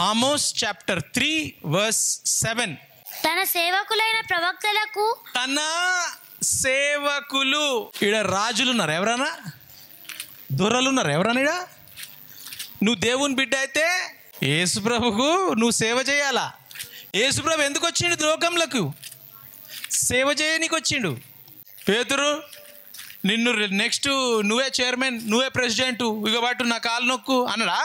Amos chapter 3 verse 7. తన సేవకులైన ప్రవక్తలకు తన సేవకులు. ఈడ రాజులు ఉన్నారు, ఎవరన్నా దొరలు ఉన్నారు, ఎవరన్నా ఈడ? నువ్వు దేవుని బిడ్డ అయితే యేసుప్రభుకు నువ్వు సేవ చేయాలా. యేసుప్రభు ఎందుకు వచ్చిండు లోకంలోకి? సేవ చేయనీకి వచ్చిండు. పేతురు, నిన్ను నెక్స్ట్ నువ్వే చైర్మన్, నువ్వే ప్రెసిడెంటు, ఇక పట్టు నా కాలు నొక్కు అన్నాడా?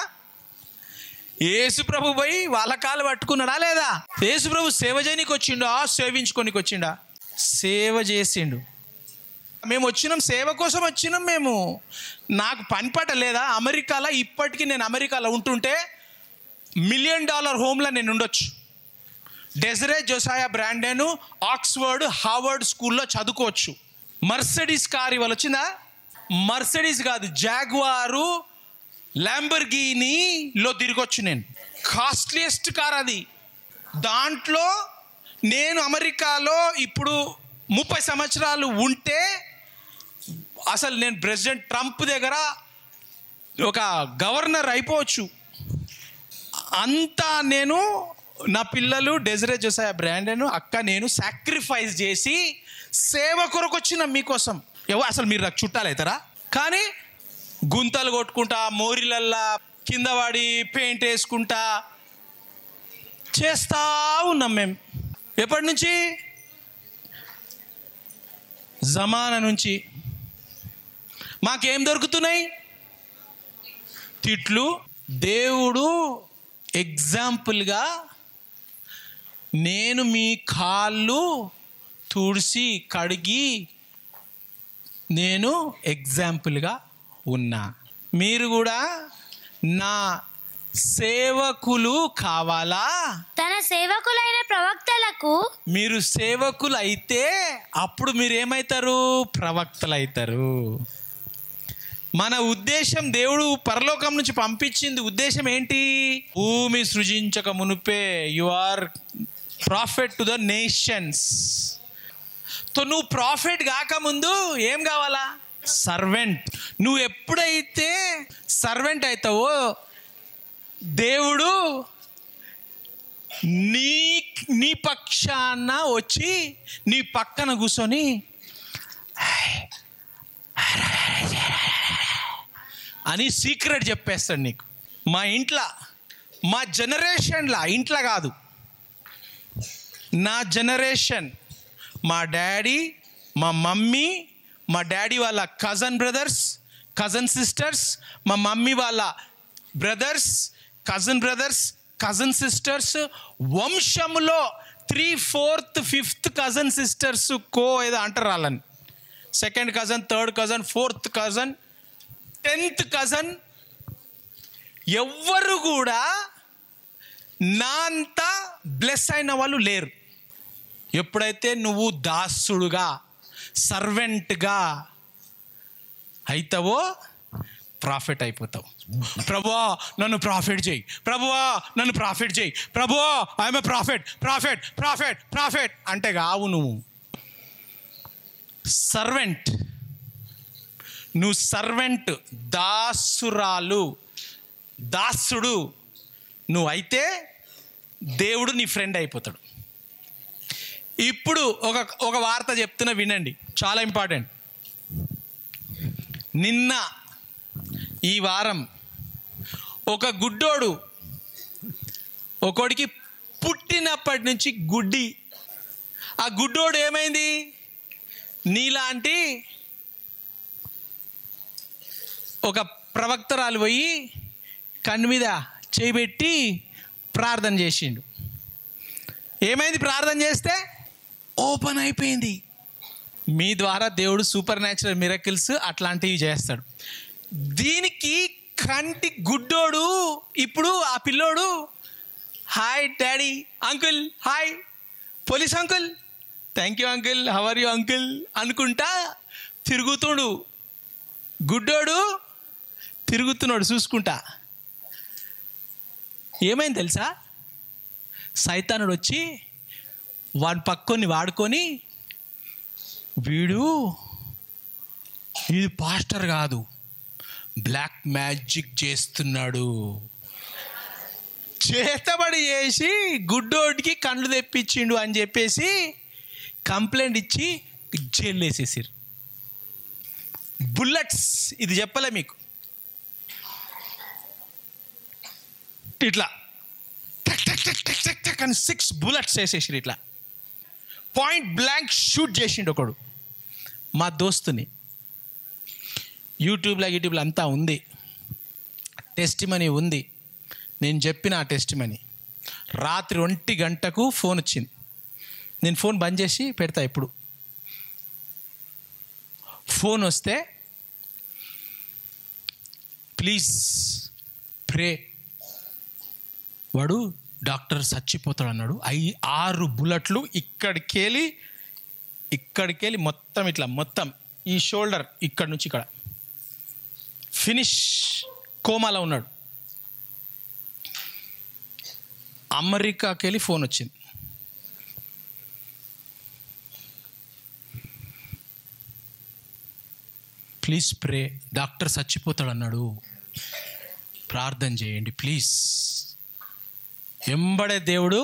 యేసుప్రభు పోయి వాళ్ళ కాలు పట్టుకున్నాడా లేదా? యేసుప్రభు సేవ చేయనీకి వచ్చిండా, సేవించుకోనికి వచ్చిండా? సేవ చేసిండు. మేము వచ్చినాం, సేవ కోసం వచ్చినాం మేము. నాకు పని పాట లేదా? అమెరికాలో ఇప్పటికీ నేను అమెరికాలో ఉంటుంటే $1 million హోమ్లో నేను ఉండొచ్చు. డెజరే జోసాయా బ్రాండెను ఆక్స్ఫర్డ్ హార్వర్డ్ స్కూల్లో చదువుకోవచ్చు. మర్సిడీస్ కార్ ఇవాళ వచ్చిందా? మర్సిడీస్ కాదు, జాగ్వారు ల్యాంబర్గినీలో తిరగొచ్చు నేను. కాస్ట్లీయెస్ట్ కార్ అది. దాంట్లో నేను అమెరికాలో ఇప్పుడు 30 సంవత్సరాలు ఉంటే అసలు నేను ప్రెసిడెంట్ ట్రంప్ దగ్గర ఒక గవర్నర్ అయిపోవచ్చు. అంతా నేను, నా పిల్లలు డెజరే జోసాయా బ్రాండెను అక్క నేను సాక్రిఫైస్ చేసి సేవ కొరకు వచ్చిన మీకోసం. అసలు మీరు నాకు చుట్టాలు అవుతారా? కానీ గుంతలు కొట్టుకుంటా, మోరిలల్లా కింద పడి పెయింట్ వేసుకుంటా చేస్తూ ఉన్నాం మేము. ఎప్పటి నుంచి? జమానా నుంచి. మాకేం దొరుకుతున్నాయి? తిట్లు. దేవుడు ఎగ్జాంపుల్గా నేను మీ కాళ్ళు తుడిసి కడిగి నేను ఎగ్జాంపుల్గా ఉన్నా. మీరు కూడా నా సేవకులు కావాలా? తన సేవకులైన ప్రవక్తలకు. మీరు సేవకులు అయితే అప్పుడు మీరు ఏమవుతారు? ప్రవక్తలు అవుతారు. మన ఉద్దేశం, దేవుడు పరలోకం నుంచి పంపించింది ఉద్దేశం ఏంటి? భూమి సృజించక మునుపే you are profit to the nations. తో నువ్వు ప్రాఫిట్ కాకముందు ఏం కావాలా? సర్వెంట్. నువ్వు ఎప్పుడైతే సర్వెంట్ అవుతావో దేవుడు నీ పక్షాన వచ్చి నీ పక్కన కూర్చొని అని సీక్రెట్ చెప్పేస్తాడు నీకు. మా ఇంట్లో, మా జనరేషన్లా, ఇంట్లో కాదు, నా జనరేషన్, మా డాడీ, మా మమ్మీ, మా డాడీ వాళ్ళ కజన్ బ్రదర్స్, కజన్ సిస్టర్స్, మా మమ్మీ వాళ్ళ brothers, cousin brothers, cousin sisters, వంశంలో 3, 4th, 5th కజన్ సిస్టర్స్ ఏదో అంటారు వాళ్ళని. 2nd cousin, 3rd cousin, 4th cousin, 10th cousin, ఎవ్వరు కూడా నా అంత బ్లెస్ అయిన వాళ్ళు లేరు. ఎప్పుడైతే నువ్వు దాసుడుగా, సర్వెంట్గా అవుతావో ప్రాఫిట్ అయిపోతావు. ప్రభువా నన్ను ప్రాఫిట్ చేయి, ప్రభువా నన్ను ప్రాఫిట్ చేయి, ప్రభువా I'm a profit, profit, profit, profit అంటే కావు. నువ్వు సర్వెంట్. నువ్వు సర్వెంట్, దాసురాలు, దాసుడు నువ్వు అయితే దేవుడు నీ ఫ్రెండ్ అయిపోతాడు. ఇప్పుడు ఒక వార్త చెప్తున్నా, వినండి, చాలా ఇంపార్టెంట్. నిన్న ఈ వారం ఒక గుడ్డోడు, ఒకడికి పుట్టినప్పటి నుంచి గుడ్డి. ఆ గుడ్డోడు ఏమైంది? నీలాంటి ఒక ప్రవక్తరాలు పోయి కన్ను మీద చేయబెట్టి ప్రార్థన చేసిండు. ఏమైంది? ప్రార్థన చేస్తే ఓపెన్ అయిపోయింది. మీ ద్వారా దేవుడు సూపర్ న్యాచురల్ మిరకిల్స్ అట్లాంటివి చేస్తాడు. దీనికి కంటి గుడ్డోడు ఇప్పుడు ఆ పిల్లోడు hi daddy, uncle, hi police uncle, thank you uncle, how are you uncle అనుకుంటా తిరుగుతుడు. గుడ్డోడు తిరుగుతున్నాడు చూసుకుంటా. ఏమైంది తెలుసా? సైతానుడు వచ్చి వాడి పక్కని వాడుకొని, వీడు ఇది పాస్టర్ కాదు, బ్లాక్ మ్యాజిక్ చేస్తున్నాడు చేతబడి చేసి గుడ్డోడికి కళ్ళు తెప్పించిండు అని చెప్పేసి కంప్లైంట్ ఇచ్చి జైలు వేసేసారు. బుల్లెట్స్, ఇది చెప్పలే మీకు, ఇట్లా టక్ టక్ టక్ టక్ టక్ టక్ అని 6 bullets వేసేసారు. ఇట్లా పాయింట్ బ్లాంక్ షూట్ చేసిండు ఒకడు మా దోస్తుని. యూట్యూబ్లో అంతా ఉంది, టెస్టిమనీ ఉంది. నేను చెప్పిన ఆ టెస్టిమనీ. రాత్రి 1 గంటకు ఫోన్ వచ్చింది. నేను ఫోన్ బంద్ చేసి పెడతా. ఇప్పుడు ఫోన్ వస్తే, ప్లీజ్ ప్రే, వాడు డాక్టర్ చచ్చిపోతాడు అన్నాడు. 6 bullets ఇక్కడికెళ్ళి మొత్తం ఇట్లా, మొత్తం ఈ షోల్డర్ ఇక్కడి నుంచి ఇక్కడ ఫినిష్, కోమాలో ఉన్నాడు. అమెరికాకి వెళ్ళి ఫోన్ వచ్చింది. ప్లీజ్ ప్రే, డాక్టర్ చచ్చిపోతాడు అన్నాడు, ప్రార్థన చేయండి ప్లీజ్. ఎంబడే దేవుడు,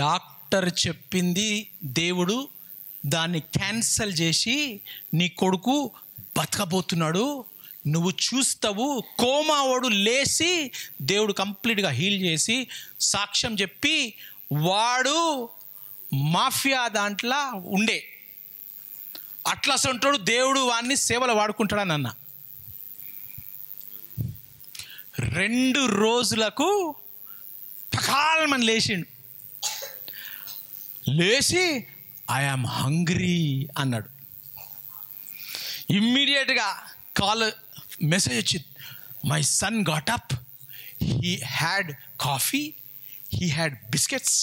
డాక్టర్ చెప్పింది దేవుడు దాన్ని క్యాన్సల్ చేసి, నీ కొడుకు బతకబోతున్నాడు, నువ్వు చూస్తావు. కోమావాడు లేచి దేవుడు కంప్లీట్గా హీల్ చేసి సాక్ష్యం చెప్పి, వాడు మాఫియా దాంట్లో ఉండే, అట్లా సొంటాడు, దేవుడు వాడిని సేవలు వాడుకుంటాడని అన్న. 2 రోజులకు పకాల్మని లేచిండు. లేచి ఐఆమ్ హంగ్రీ అన్నాడు. ఇమ్మీడియట్గా మెసేజ్ వచ్చింది, my son got up, he had coffee, he had biscuits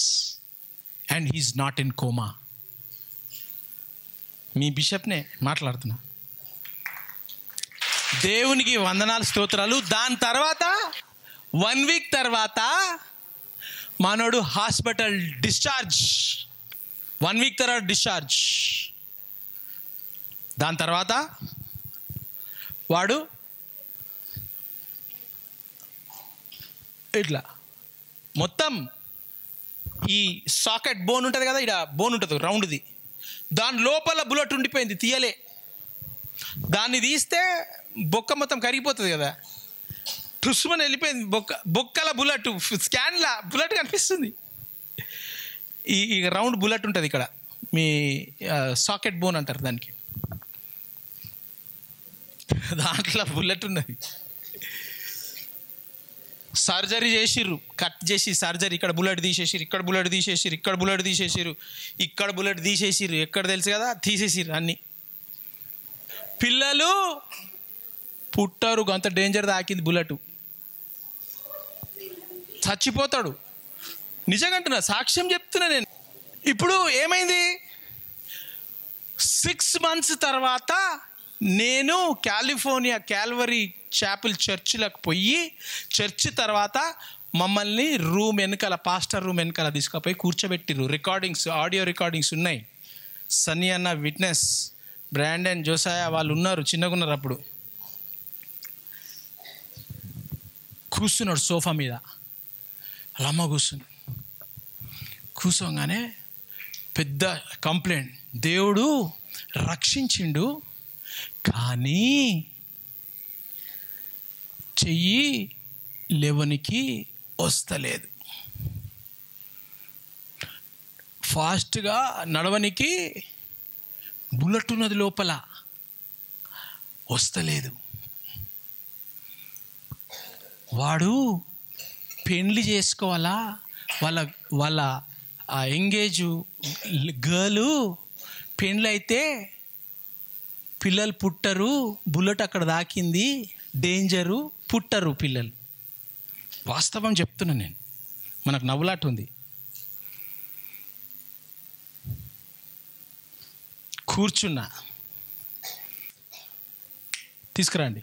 and he's not in coma. మీ బిషప్నే మాట్లాడుతున్నా. దేవునికి వందనాలు, స్తోత్రాలు. దాని తర్వాత 1 week తర్వాత మనోడు హాస్పిటల్ డిశ్చార్జ్. 1 week తర్వాత డిశ్చార్జ్. దాని తర్వాత వాడు ఇట్లా మొత్తం ఈ సాకెట్ బోన్ ఉంటుంది కదా, ఇక్కడ బోన్ ఉంటుంది రౌండ్ది, దాని లోపల బుల్లెట్ ఉండిపోయింది, తీయలే. దాన్ని తీస్తే బొక్క మొత్తం కరిగిపోతుంది కదా, టుస్మని వెళ్ళిపోయింది. బొక్కల బుల్లెట్, స్కాన్లా బుల్లెట్ కనిపిస్తుంది. ఈ రౌండ్ బుల్లెట్ ఉంటుంది ఇక్కడ, మీ సాకెట్ బోన్ అంటారు దానికి, దాంట్లో బుల్లెట్ ఉన్నది. సర్జరీ చేసిర్రు, కట్ చేసి సర్జరీ, ఇక్కడ బుల్లెట్ తీసేసిర్రు, ఇక్కడ బుల్లెట్ తీసేసిర్రు, ఇక్కడ బుల్లెట్ తీసేసిర్రు, ఇక్కడ బుల్లెట్ తీసేసిర్రు, ఎక్కడ తెలుసు కదా తీసేసిర్రు అన్నీ. పిల్లలు పుట్టారు, అంత డేంజర్ తాకింది బుల్లెట్, చచ్చిపోతాడు. నిజంగా అంటున్నా, సాక్ష్యం చెప్తున్నా నేను. ఇప్పుడు ఏమైంది, 6 months తర్వాత నేను కాలిఫోర్నియా క్యాల్వరీ చాపెల్ చర్చిలకు పోయి, చర్చ్ తర్వాత మమ్మల్ని రూమ్ వెనకాల, పాస్టర్ రూమ్ వెనకాల తీసుకుపోయి కూర్చోబెట్టిర్రు. రికార్డింగ్స్, ఆడియో రికార్డింగ్స్ ఉన్నాయి. సన్నీ అన్న విట్నెస్, బ్రాండన్, జోసాయా వాళ్ళు ఉన్నారు, చిన్నగా ఉన్నారు. అప్పుడు కూర్చున్నాడు సోఫా మీద, అలా అమ్మ కూర్చోగానే పెద్ద కంప్లైంట్, దేవుడు రక్షించిండు కానీ చెయ్యి లేవనికి వస్తలేదు, ఫాస్ట్గా నడవనికి బుల్లెట్ ఉన్నది లోపల, వస్తలేదు. వాడు పెండ్లి చేసుకోవాలా, వాళ్ళ ఎంగేజ్ గర్లు పెండ్లి అయితే పిల్లలు పుట్టరు, బుల్లెట్ అక్కడ దాకింది, డేంజరు, పుట్టరు పిల్లలు. వాస్తవం చెప్తున్నా నేను, మనకు నవ్వులాట ఉంది. కూర్చున్నా, తీసుకురండి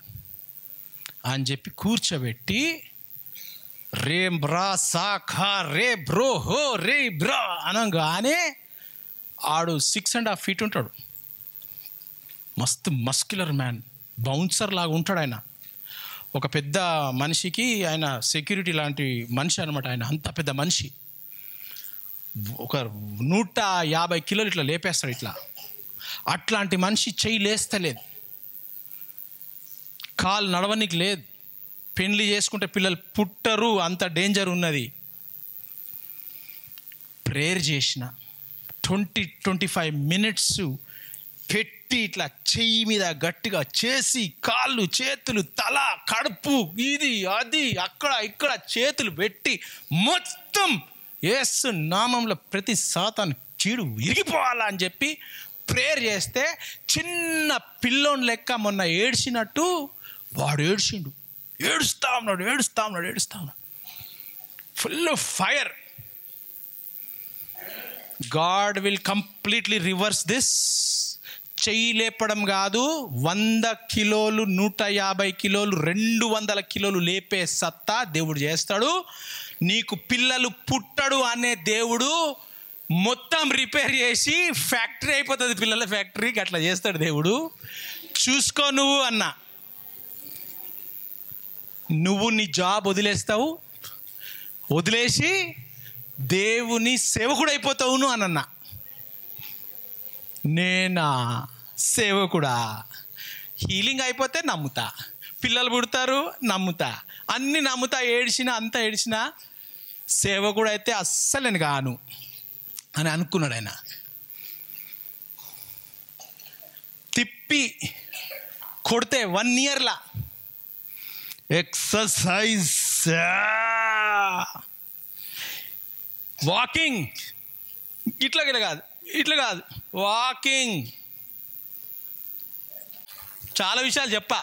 అని చెప్పి కూర్చోబెట్టి, రే బ్రా సాఖా రే బ్రో హో రే బ్రా అనగానే ఆడు 6.5 feet ఉంటాడు, మస్తు మస్క్యులర్ మ్యాన్, బౌన్సర్ లాగా ఉంటాడు ఆయన. ఒక పెద్ద మనిషికి, ఆయన సెక్యూరిటీ లాంటి మనిషి అనమాట, ఆయన అంత పెద్ద మనిషి, ఒక 150 కిలోలు ఇట్లా లేపేస్తాడు. ఇట్లా అట్లాంటి మనిషి చెయ్యి లేస్తలేదు, కాలు నడవనికి లేదు, పెళ్లి చేసుకుంటే పిల్లలు పుట్టరు, అంత డేంజర్ ఉన్నది. ప్రేయర్ చేసిన 20-25 మినిట్స్ పెట్టి ఇట్లా చెయ్యి మీద గట్టిగా చేసి, కాళ్ళు చేతులు తల కడుపు ఇది అది అక్కడ ఇక్కడ చేతులు పెట్టి మొత్తం యేసు నామంలో ప్రతి సాతాను చీడు విరిగిపోవాలా అని చెప్పి ప్రేయర్ చేస్తే, చిన్న పిల్లోని లెక్క మొన్న ఏడ్చినట్టు వాడు ఏడుస్తా ఉన్నాడు. Full fire. God will completely reverse this. చెయ్యి లేపడం కాదు, 100 కిలోలు 150 కిలోలు 200 కిలోలు లేపే సత్తా దేవుడు చేస్తాడు. నీకు పిల్లలు పుట్టడు అనే దేవుడు మొత్తం రిపేర్ చేసి ఫ్యాక్టరీ అయిపోతుంది, పిల్లల ఫ్యాక్టరీకి అట్లా చేస్తాడు దేవుడు. చూసుకో నువ్వు అన్నా, నువ్వు నీ జాబ్ వదిలేస్తావు, వదిలేసి దేవుని సేవకుడు అయిపోతావు నువ్వు అన్నా. నేనా సేవకుడా? హీలింగ్ అయిపోతే నమ్ముతా, పిల్లలు పుడతారు నమ్ముతా, అన్నీ నమ్ముతా, అంతా ఏడ్చినా సేవకుడు అయితే అస్సలు నేను కాను అని అనుకున్నాడు ఆయన. తిప్పి కొడితే 1 ఇయర్లా ఎక్సర్సైజ్, వాకింగ్, ఇట్లా కాదు వాకింగ్. చాలా విషయాలు చెప్పా.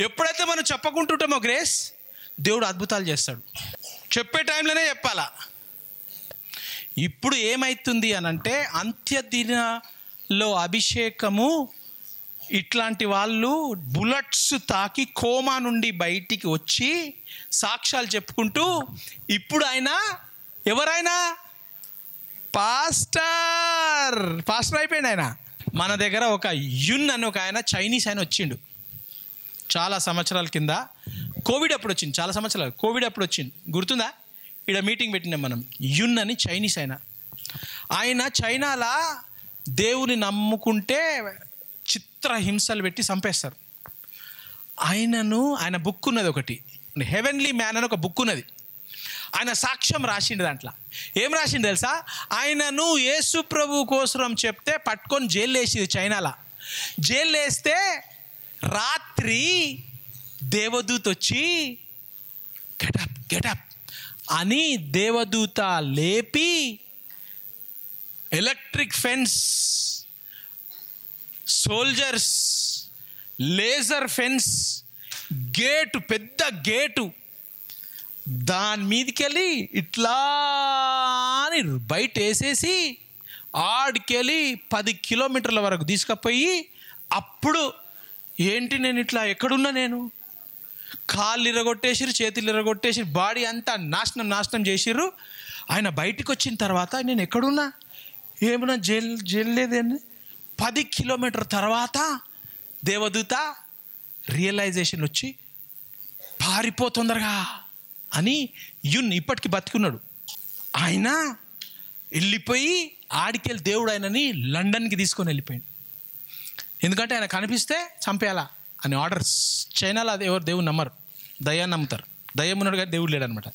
ఎప్పుడైతే మనం చెప్పకుంటుంటామో గ్రేస్, దేవుడు అద్భుతాలు చేస్తాడు. చెప్పే టైంలోనే చెప్పాలా. ఇప్పుడు ఏమవుతుంది అనంటే, అంత్యదినాల్లో అభిషేకము, ఇట్లాంటి వాళ్ళు బుల్లెట్స్ తాకి కోమా నుండి బయటికి వచ్చి సాక్ష్యాలు చెప్పుకుంటూ, ఇప్పుడు ఎవరైనా పాస్టర్ అయిపోయింది ఆయన. మన దగ్గర ఒక యున్ అని ఒక ఆయన, చైనీస్ ఆయన వచ్చిండు చాలా సంవత్సరాల కింద. కోవిడ్ అప్పుడు వచ్చింది, చాలా సంవత్సరాలు కోవిడ్ అప్పుడు వచ్చింది, గుర్తుందా? ఇక్కడ మీటింగ్ పెట్టినాం మనం. యున్ అని చైనీస్ ఆయన చైనాలో దేవుని నమ్ముకుంటే చిత్రహింసలు పెట్టి చంపేస్తారు. ఆయన బుక్ ఉన్నది ఒకటి, హెవెన్లీ మ్యాన్ అని ఒక బుక్ ఉన్నది. ఆయన సాక్ష్యం రాసిండు. దాంట్లో ఏం రాసిండు తెలుసా? ఆయనను యేసు ప్రభు కోసం చెప్తే పట్టుకొని జైలు వేసేది చైనాలో. జైలు వేస్తే రాత్రి దేవదూత వచ్చి గెటప్ అని దేవదూత లేపి, electric fence, soldiers, laser fence, gate, పెద్ద గేటు, దాని మీదకి వెళ్ళి ఇట్లా అని బయట వేసేసి ఆడికెళ్ళి 10 కిలోమీటర్ల వరకు తీసుకుపోయి, అప్పుడు ఏంటి నేను ఇట్లా ఎక్కడున్నా, నేను కాళ్ళు ఇరగొట్టేసిరు, చేతులు ఇరగొట్టేసిరు, బాడీ అంతా నాశనం చేసిర్రు. ఆయన బయటికి వచ్చిన తర్వాత నేను ఎక్కడున్నా, ఏమన్నా జైలు లేదని 10 కిలోమీటర్ తర్వాత దేవదూత రియలైజేషన్ వచ్చి పారిపోతుందరగా అని యున్ ఇప్పటికి బతికున్నాడు. ఆయన వెళ్ళిపోయి ఆడికెళ్ళి దేవుడు ఆయనని లండన్కి తీసుకొని వెళ్ళిపోయాడు. ఎందుకంటే ఆయన కనిపిస్తే చంపేయాలా అని ఆర్డర్స్. చైనాలో అది ఎవరు దేవుడు నమ్మరు, దయ్యాన్ని నమ్ముతారు. దయ్యం ఉన్నాడు కానీ దేవుడు లేడనమాట.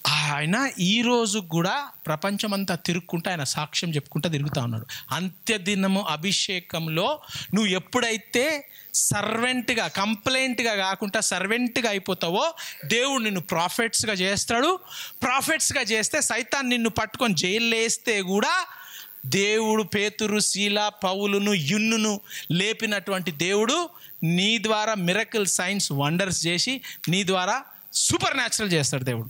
ఆయన ఈరోజు కూడా ప్రపంచమంతా తిరుక్కుంటూ ఆయన సాక్ష్యం చెప్పుకుంటూ తిరుగుతూ ఉన్నాడు. అంత్యదినము అభిషేకంలో నువ్వు ఎప్పుడైతే సర్వెంట్గా, కంప్లైంట్గా కాకుండా సర్వెంట్గా అయిపోతావో, దేవుడు నిన్ను ప్రాఫిట్స్గా చేస్తాడు. ప్రాఫిట్స్గా చేస్తే సైతాన్ నిన్ను పట్టుకొని జైల్లో వేస్తే కూడా దేవుడు పేతురు, శీల, పౌలును, యున్నును లేపినటువంటి దేవుడు నీ ద్వారా మిరకిల్, సైన్స్, వండర్స్ చేసి నీ ద్వారా సూపర్ న్యాచురల్ చేస్తాడు దేవుడు.